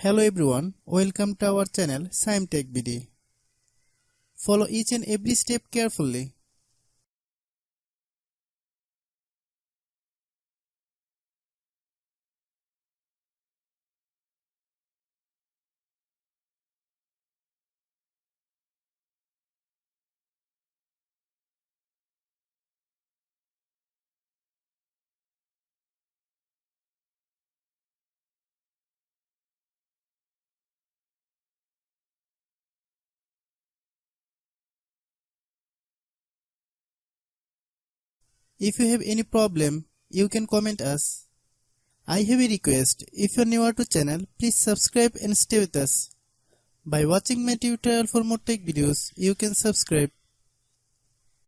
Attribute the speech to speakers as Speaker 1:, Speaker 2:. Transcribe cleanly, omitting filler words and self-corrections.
Speaker 1: Hello everyone, welcome to our channel Shaem Tech BD. Follow each and every step carefully. If you have any problem, you can comment us. I have a request, if you are newer to channel, please subscribe and stay with us. By watching my tutorial for more tech videos, you can subscribe